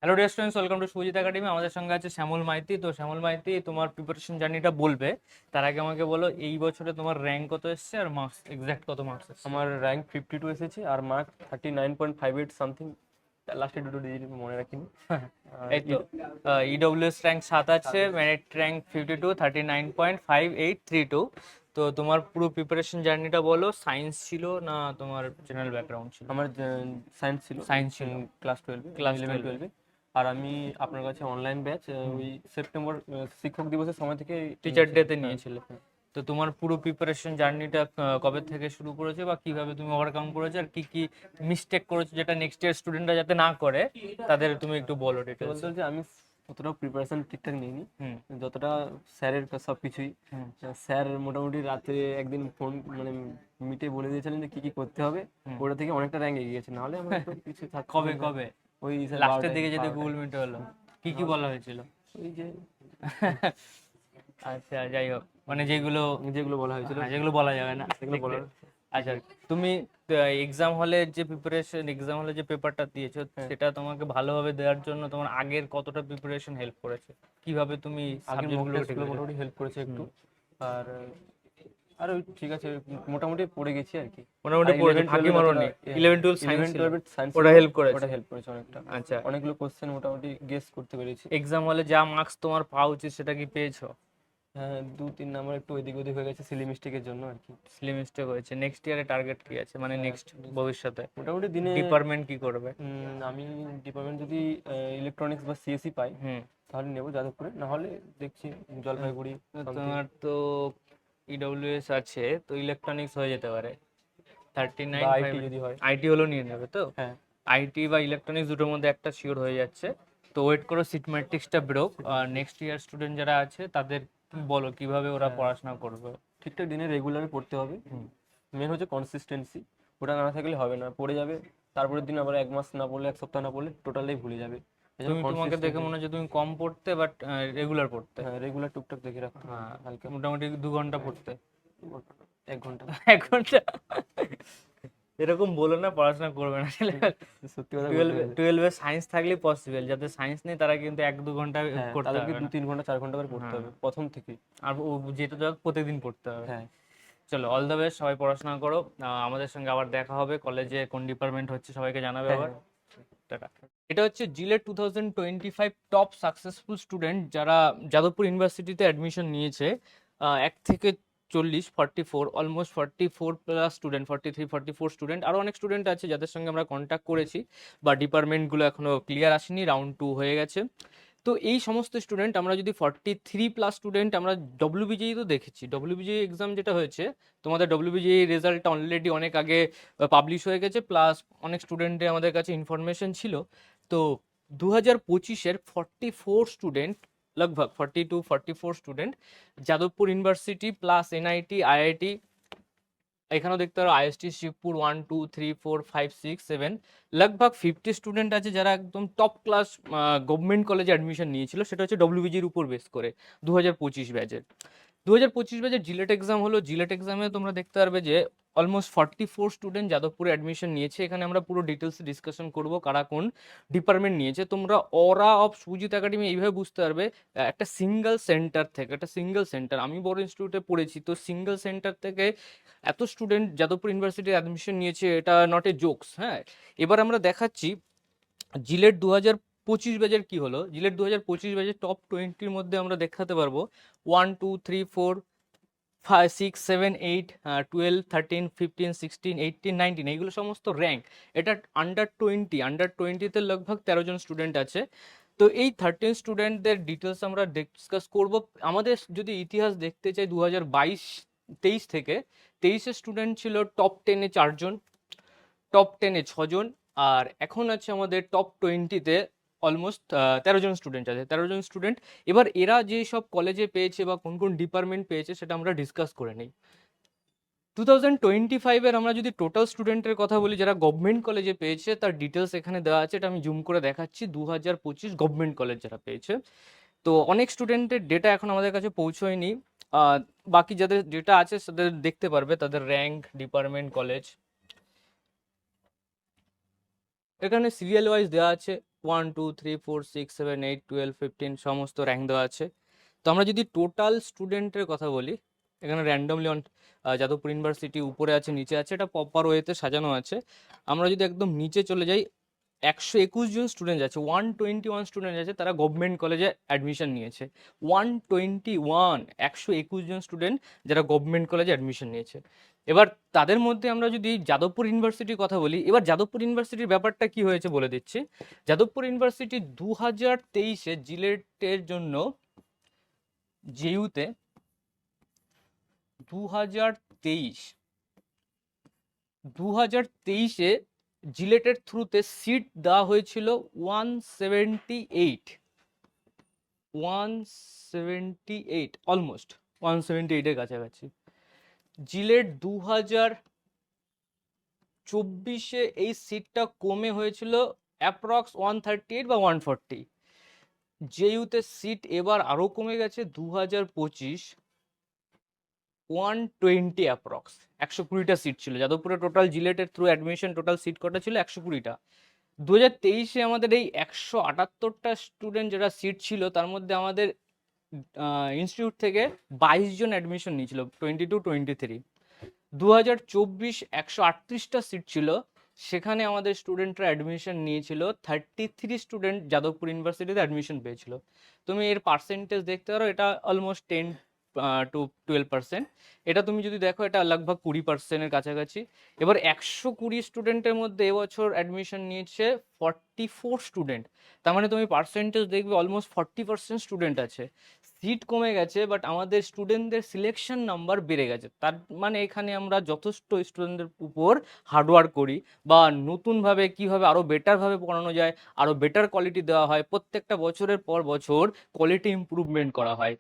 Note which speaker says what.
Speaker 1: Hello dear students, welcome to Sujit academy. আমাদের সঙ্গে আছে শ্যামল মাইতি। তো শ্যামল মাইতি তোমার প্রিপারেশন জার্নিটা বলবে। তার আগে আমাকে বলো, এই বছরে তোমার র্যাঙ্ক কত এসেছে আর মার্কস এক্সাক্ট কত মার্কস এসেছে?
Speaker 2: আমার র্যাঙ্ক 52 এসেছে আর মার্ক 39.58 সামথিং, লাস্টে দুটো ডিজিট মনে রাখিনি। আর
Speaker 1: এই তো ইডব্লিউএস র্যাঙ্ক 7 আছে, মেরিট র্যাঙ্ক 52, 39.5832। তো তোমার পুরো প্রিপারেশন জার্নিটা বলো। সায়েন্স ছিল না তোমার জেনারেল ব্যাকগ্রাউন্ড ছিল?
Speaker 2: আমার সায়েন্স ছিল,
Speaker 1: সায়েন্স ছিল,
Speaker 2: ক্লাস 12
Speaker 1: ক্লাস
Speaker 2: 11
Speaker 1: টুয়েলভে।
Speaker 2: 12 আর আমি আপনার কাছে অনলাইন ব্যাচ ওই সেপ্টেম্বর শিক্ষক দিবসের সময় থেকে
Speaker 1: টিচার ডেতে
Speaker 2: হ্যাঁ,
Speaker 1: নিয়েছিলে। তো তোমার পুরো প্রিপারেশন জার্নিটা কবে থেকে শুরু করেছে বা কিভাবে তুমি ওভারকাম করেছো, আর কি কি মিস্টেক করেছো যেটা নেক্সট ইয়ার স্টুডেন্টরা যাতে না করে, তাদের তুমি একটু বলো
Speaker 2: বলতে
Speaker 1: ডিটেলস।
Speaker 2: বলতে আমি অতটা প্রিপারেশন ঠিকঠাক নিইনি,
Speaker 1: হুম
Speaker 2: যতটা স্যারের সব কিছুই।
Speaker 1: হুম
Speaker 2: স্যার মোটামুটি রাতে একদিন ফোন মানে মিটে বলে দিয়েছিলেন যে কি কি করতে হবে,
Speaker 1: হুম।
Speaker 2: ওটা থেকে অনেকটা র্যাঙ্ক এগিয়ে গেছে, নাহলে আমার একটু কিছু থাকতো
Speaker 1: কবে
Speaker 2: না।
Speaker 1: কবে
Speaker 2: ওই স্যার
Speaker 1: লাস্টের
Speaker 2: 12টায়
Speaker 1: দিকে যদি
Speaker 2: 12টায়
Speaker 1: গুগল মিটে হলো, কি কি বলা হয়েছিল?
Speaker 2: ওই যে
Speaker 1: আচ্ছা, যাই হোক, মানে যেগুলো,
Speaker 2: যেগুলো বলা হয়েছিল
Speaker 1: হ্যাঁ, যেগুলো বলা যাবে না
Speaker 2: সেগুলো
Speaker 1: দেখতে।
Speaker 2: বলার।
Speaker 1: আচ্ছা, তুমি এক্সাম হলে যে প্রিপারেশন, এক্সাম হলে যে পেপারটা দিয়েছো,
Speaker 2: হ্যাঁ,
Speaker 1: সেটা তোমাকে ভালোভাবে দেওয়ার জন্য তোমার আগের কতটা প্রিপারেশন হেল্প করেছে? কিভাবে তুমি
Speaker 2: আগের মক
Speaker 1: সাবজেক্টগুলোকে ঠিক
Speaker 2: টেস্টগুলো
Speaker 1: করেছো?
Speaker 2: মোটামুটি হেল্প করেছে একটু।
Speaker 1: হুম।
Speaker 2: আর আর ওই ঠিক আছে, মোটামুটি পড়ে গেছি আর কি।
Speaker 1: মোটামুটি
Speaker 2: আর
Speaker 1: পড়েছো,
Speaker 2: ইলেভেন
Speaker 1: ফাঁকি
Speaker 2: টুয়েলভে যতটা
Speaker 1: মারোনি? 11 12 সায়েন্স
Speaker 2: 11
Speaker 1: ছিল,
Speaker 2: টুয়েলভে সায়েন্স ছিল
Speaker 1: ওটা
Speaker 2: না,
Speaker 1: হেল্প করেছে।
Speaker 2: ওটা হেল্প করেছে অনেকটা।
Speaker 1: আচ্ছা,
Speaker 2: অনেকগুলো কোশ্চেন মোটামুটি গেস করতে পেরেছি।
Speaker 1: এক্সাম হলে যা মার্কস তোমার পাওয়া উচিত সেটা কি পেয়েছো?
Speaker 2: হ্যাঁ, 2-3 নাম্বার একটু এদিক ওদিক হয়ে গেছে সিলি মিস্টেকের জন্য আর কি।
Speaker 1: স্লিম মিস্টেক হয়েছে। নেক্সট ইয়ারে টার্গেট কি আছে, মানে
Speaker 2: হ্যাঁ,
Speaker 1: নেক্সট ভবিষ্যতে
Speaker 2: মোটামুটি দিনে
Speaker 1: ডিপার্টমেন্ট কি করবে?
Speaker 2: আমি ডিপার্টমেন্ট যদি ইলেকট্রনিক্স বা সিএসসি পাই
Speaker 1: হুম।
Speaker 2: তাহলে নেবো যাদবপুরে, না হলে দেখছি জলপাইগুড়ি
Speaker 1: তো
Speaker 2: সামথিং।
Speaker 1: তোমার তো ইডব্লিউএস আছে, তো ইলেকট্রনিক্স হয়ে যেতে পারে। থার্টি
Speaker 2: বা
Speaker 1: নাইন ফাইভ
Speaker 2: আইটি যদি হয়।
Speaker 1: আইটি হলেও নিয়ে নেবে তো।
Speaker 2: হ্যাঁ,
Speaker 1: আইটি বা ইলেকট্রনিক্স দুটোর মধ্যে একটা শিওর হয়ে যাচ্ছে। তো ওয়েট করো সিট ম্যাট্রিক্সটা বেরোক, আর নেক্সট ইয়ার স্টুডেন্ট যারা আছে তাদের বলো কিভাবে ওরা
Speaker 2: হ্যাঁ,
Speaker 1: পড়াশোনা করবে।
Speaker 2: ঠিকঠাক দিনে রেগুলার পড়তে হবে।
Speaker 1: হুম।
Speaker 2: মেন হচ্ছে কনসিস্টেন্সি, ওটা না থাকলে হবে না, পড়ে যাবে। তারপরের দিন আবার 1 মাস না পড়লে, 1 সপ্তাহ না পড়লে টোটালি ভুলে যাবে। এই জন্য
Speaker 1: তোমাকে দেখে
Speaker 2: কনসিস্টেন্সি।
Speaker 1: মনে হচ্ছে তুমি কম পড়তে, বাট রেগুলার পড়তে।
Speaker 2: হ্যাঁ, রেগুলার টুকটাক দেখে রাখতে হবে
Speaker 1: হ্যাঁ,
Speaker 2: হালকা।
Speaker 1: মোটামুটি 2 ঘন্টা পড়তে।
Speaker 2: 1 ঘন্টা।
Speaker 1: 1 ঘন্টা? এরকম বলো না, পড়াশোনা করবে না ছেলে।
Speaker 2: সত্যি কথা বলতে
Speaker 1: টুয়েলভে
Speaker 2: গেলে।
Speaker 1: টুয়েলভে সায়েন্স থাকলেই পসিবল, যাদের সায়েন্স নেই তারা কিন্তু 1 2 ঘন্টা
Speaker 2: হ্যাঁ,
Speaker 1: করতে
Speaker 2: তাদেরকে
Speaker 1: হবে না।
Speaker 2: 2-3 ঘন্টা 4 ঘন্টা করে পড়তে
Speaker 1: হ্যাঁ,
Speaker 2: হবে প্রথম থেকেই।
Speaker 1: আর ও যেটা যাক প্রত্যেকদিন পড়তে হবে।
Speaker 2: হ্যাঁ,
Speaker 1: চলো, অল দ্য বেস্ট, সবাই পড়াশোনা করো। আমাদের সঙ্গে আবার দেখা হবে, কলেজে কোন ডিপার্টমেন্ট হচ্ছে সবাইকে জানাবে
Speaker 2: হ্যাঁ,
Speaker 1: আবার।
Speaker 2: হ্যাঁ।
Speaker 1: টাটা। এটা হচ্ছে জিলেট 2025 টপ সাকসেসফুল স্টুডেন্ট যারা যাদবপুর ইউনিভার্সিটিতে অ্যাডমিশন নিয়েছে। 1 থেকে 40, 44, অলমোস্ট 44+ স্টুডেন্ট, 43 44 স্টুডেন্ট। আরও অনেক স্টুডেন্ট আছে যাদের সঙ্গে আমরা কন্ট্যাক্ট করেছি, বা ডিপার্টমেন্টগুলো এখনো ক্লিয়ার আসেনি, রাউন্ড 2 হয়ে গেছে। তো এই সমস্ত স্টুডেন্ট, আমরা যদি 43+ স্টুডেন্ট, আমরা ডব্লিউবিজেই তো দেখেছি, ডব্লিউবিজেই এক্সাম যেটা হয়েছে, তোমাদের ডব্লিউবিজেই রেজাল্টটা অলরেডি অনেক আগে পাবলিশ হয়ে গেছে, প্লাস অনেক স্টুডেন্টের আমাদের কাছে ইনফরমেশন ছিল। তো 2025-এর 44 স্টুডেন্ট, লগভগ 42 44 student Jadavpur university plus NIT IIT, এখানেও দেখতে পারো আইএসটি শিবপুর 1 2 3 4 5 6 7, লগভগ 50 স্টুডেন্ট আছে যারা একদম টপ ক্লাস গভর্নমেন্ট কলেজে অ্যাডমিশন নিয়েছিল, সেটা হচ্ছে ডব্লিউবিজির উপর বেস করে। 2025 ব্যাচের, 2025 ব্যাচের জিলেট এক্সাম হলো। জিলেট এক্সামে তোমরা দেখতে পারবে যে অলমোস্ট 44 স্টুডেন্ট যাদবপুরে অ্যাডমিশন নিয়েছে। এখানে আমরা পুরো ডিটেলসে ডিসকাশন করব কারা কোন ডিপার্টমেন্ট নিয়েছে। তোমরা অরা অফ সুজিত একাডেমি এইভাবে বুঝতে পারবে, একটা সিঙ্গেল সেন্টার থেকে, একটা সিঙ্গেল সেন্টার, আমি বড় ইনস্টিটিউটে পড়েছি, তো সিঙ্গেল সেন্টার থেকে এত স্টুডেন্ট যাদবপুর ইউনিভার্সিটি অ্যাডমিশন নিয়েছে, এটা নট এ জোকস। হ্যাঁ, এবার আমরা দেখাচ্ছি জিলেট 2025 ব্যাচের কি হলো। জিলেট 2025 ব্যাচের টপ 20-র মধ্যে আমরা দেখাতে পারবো 1 2 3 4 5 6 7 8 12 13 15 16 18 এইগুলো সমস্ত র্যাঙ্ক। এটা আন্ডার 20 লগভগ 13 জন স্টুডেন্ট আছে। তো এই 13 স্টুডেন্টদের ডিটেলস আমরা ডিসকাস করব। আমাদের যদি ইতিহাস দেখতে চাই, 2022-23 থেকে, 23-এর স্টুডেন্ট ছিল টপ 10-এ 4 জন, টপ 10-এ 6 জন, আর এখন আছে আমাদের টপ 20-তে অলমোস্ট 13 জন স্টুডেন্ট আছে, 13 জন স্টুডেন্ট। এবার এরা যে সব কলেজে পেয়েছে বা কোন কোন ডিপার্টমেন্ট পেয়েছে সেটা আমরা ডিসকাস করে নিই। 2025-এর আমরা যদি টোটাল স্টুডেন্টের কথা বলি যারা গভর্নমেন্ট কলেজে পেয়েছে, তার ডিটেলস এখানে দেওয়া আছে, এটা আমি জুম করে দেখাচ্ছি। 2025 গভর্নমেন্ট কলেজ যারা পেয়েছে, তো অনেক স্টুডেন্টের ডেটা এখন আমাদের কাছে পৌঁছয়নি। আহ, বাকি যাদের ডেটা আছে তাদের দেখতে পারবে, তাদের র্যাঙ্ক, ডিপার্টমেন্ট, কলেজ। এখানে সিরিয়াল ওয়াইজ দেওয়া আছে 1 2 3 4 6 7 8 12 15 সমস্ত র্যাঙ্ক দেওয়া আছে। তো আমরা যদি টোটাল স্টুডেন্টের কথা বলি, এখানে র্যান্ডমলি যাদবপুর ইউনিভার্সিটি উপরে আছে নিচে আছে, এটা প্রপার ওয়েতে সাজানো আছে। আমরা যদি একদম নিচে চলে যাই, 121 জন স্টুডেন্ট আছে, 121 স্টুডেন্ট আছে, তারা গভর্নমেন্ট কলেজে অ্যাডমিশন নিয়েছে। 121 জন স্টুডেন্ট যারা গভর্নমেন্ট কলেজে অ্যাডমিশন নিয়েছে। এবার তাদের মধ্যে আমরা যদি যাদবপুর ইউনিভার্সিটির কথা বলি, এবার যাদবপুর ইউনিভার্সিটির ব্যাপারটা কি হয়েছে বলে দিচ্ছি। যাদবপুর ইউনিভার্সিটি 2023-এ জিলেটের জন্য জেইউতে 2023 2023-এ জিলেটের থ্রুতে সিট দেওয়া হয়েছিল 178 অলমোস্ট 178-এর কাছাকাছি। জিলেট 2024-এ এই সিটটা কমে হয়েছিল অ্যাপ্রক্স 138 বা 140। জেইউতে সিট এবার আরো কমে গেছে, 2025 120 অ্যাপ্রক্স, 120টা সিট ছিল যাদবপুরে। টোটাল জিলেটের থ্রু অ্যাডমিশন টোটাল সিট কটা ছিল? 120টা। 2023-এ আমাদের এই 178টা স্টুডেন্ট যারা সিট ছিল, তার মধ্যে আমাদের ইনস্টিটিউট থেকে 22 জন অ্যাডমিশন নিয়েছিল, 22-23। 2024 138টা সিট ছিল, সেখানে আমাদের স্টুডেন্টরা অ্যাডমিশন নিয়েছিল, 33 স্টুডেন্ট যাদবপুর ইউনিভার্সিটিতে অ্যাডমিশন পেয়েছিল। তুমি এর পার্সেন্টেজ দেখতে পারো, এটা অলমোস্ট 10 to 12%। এটা তুমি যদি দেখো, এটা লগভগ 20%-এর কাছাকাছি। এবার 120 স্টুডেন্টের মধ্যে এবছর অ্যাডমিশন নিয়েছে 44 স্টুডেন্ট। তার মানে তুমি পার্সেন্টেজ দেখবে অলমোস্ট 40% স্টুডেন্ট আছে। সিট কমে গেছে, বাট আমাদের স্টুডেন্টদের সিলেকশন নাম্বার বেড়ে গেছে। তার মানে এখানে আমরা যথেষ্ট স্টুডেন্টদের উপর হার্ডওয়ার্ক করি, বা নতুনভাবে কীভাবে আরও বেটারভাবে পড়ানো যায়, আরও বেটার কোয়ালিটি দেওয়া হয়, প্রত্যেকটা বছরের পর বছর কোয়ালিটি ইমপ্রুভমেন্ট করা হয়।